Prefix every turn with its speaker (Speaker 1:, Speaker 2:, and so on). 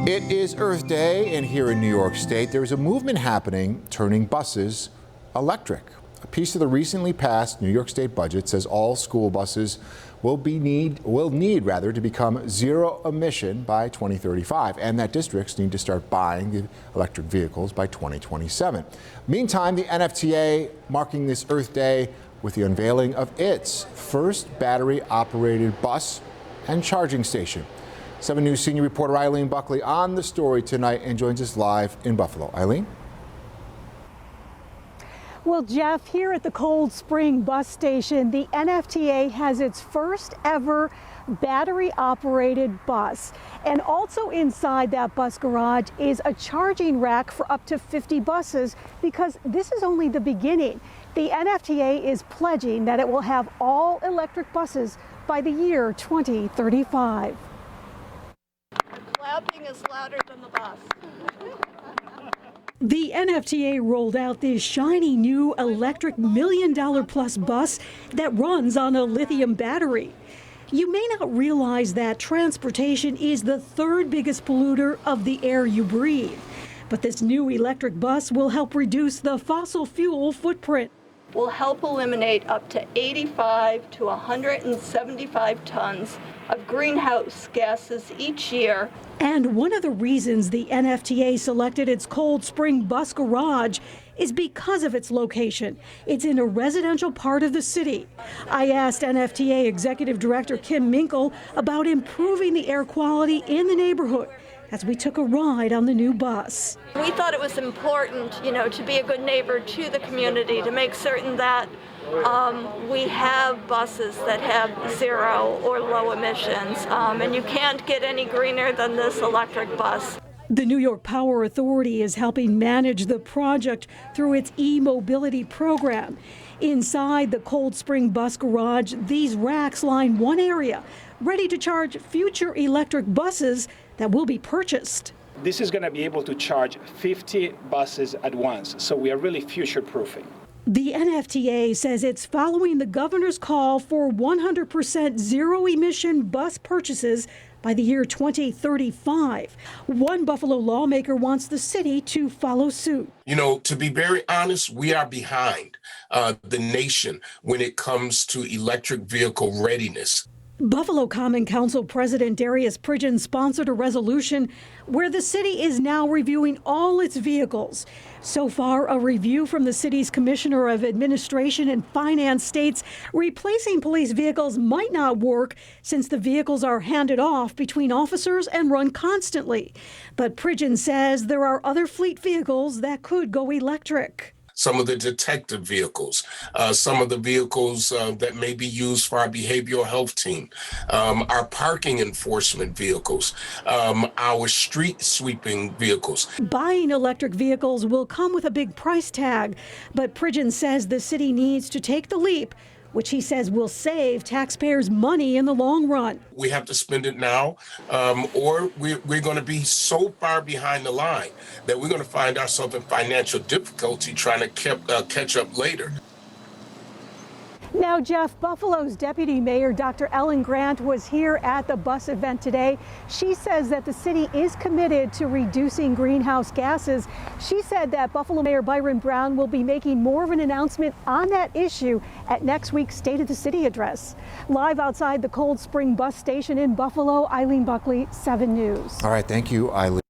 Speaker 1: It is Earth Day, and here in New York State, there is a movement happening turning buses electric. A piece of the recently passed New York State budget says all school buses will need to become zero emission by 2035, and that districts need to start buying the electric vehicles by 2027. Meantime, the NFTA marking this Earth Day with the unveiling of its first battery-operated bus and charging station. 7 News senior reporter Eileen Buckley on the story tonight and joins us live in Buffalo. Eileen?
Speaker 2: Well, Jeff, here at the Cold Spring bus station, the NFTA has its first ever battery-operated bus. And also inside that bus garage is a charging rack for up to 50 buses, because this is only the beginning. The NFTA is pledging that it will have all electric buses by the year 2035.
Speaker 3: Clapping is louder than the bus.
Speaker 2: The NFTA rolled out this shiny new electric $1 million-plus bus that runs on a lithium battery. You may not realize that transportation is the third biggest polluter of the air you breathe. But this new electric bus will help reduce the fossil fuel footprint.
Speaker 3: Will help eliminate up to 85 to 175 tons of greenhouse gases each year.
Speaker 2: And one of the reasons the NFTA selected its Cold Spring bus garage is because of its location. It's in a residential part of the city. I asked NFTA Executive Director Kim Minkle about improving the air quality in the neighborhood as we took a ride on the new bus.
Speaker 3: We thought it was important, to be a good neighbor to the community, to make certain that we have buses that have zero or low emissions, and you can't get any greener than this electric bus.
Speaker 2: The New York Power Authority is helping manage the project through its e-mobility program. Inside the Cold Spring bus garage, these racks line one area, ready to charge future electric buses that will be purchased.
Speaker 4: This is going to be able to charge 50 buses at once, so we are really future-proofing.
Speaker 2: The NFTA says it's following the governor's call for 100% zero-emission bus purchases by the year 2035. One Buffalo lawmaker wants the city to follow suit.
Speaker 5: To be very honest, we are behind the nation when it comes to electric vehicle readiness.
Speaker 2: Buffalo Common Council President Darius Pridgen sponsored a resolution where the city is now reviewing all its vehicles. So far, a review from the city's Commissioner of Administration and Finance states replacing police vehicles might not work since the vehicles are handed off between officers and run constantly. But Pridgen says there are other fleet vehicles that could go electric.
Speaker 5: Some of the detective vehicles, some of the vehicles that may be used for our behavioral health team, our parking enforcement vehicles, our street sweeping vehicles.
Speaker 2: Buying electric vehicles will come with a big price tag, but Pridgen says the city needs to take the leap, which he says will save taxpayers money in the long run.
Speaker 5: We have to spend it now, or we're going to be so far behind the line that we're going to find ourselves in financial difficulty trying to catch up later.
Speaker 2: Now, Jeff, Buffalo's Deputy Mayor Dr. Ellen Grant was here at the bus event today. She says that the city is committed to reducing greenhouse gases. She said that Buffalo Mayor Byron Brown will be making more of an announcement on that issue at next week's State of the City address. Live outside the Cold Spring bus station in Buffalo, Eileen Buckley, 7 News.
Speaker 1: All right, thank you, Eileen.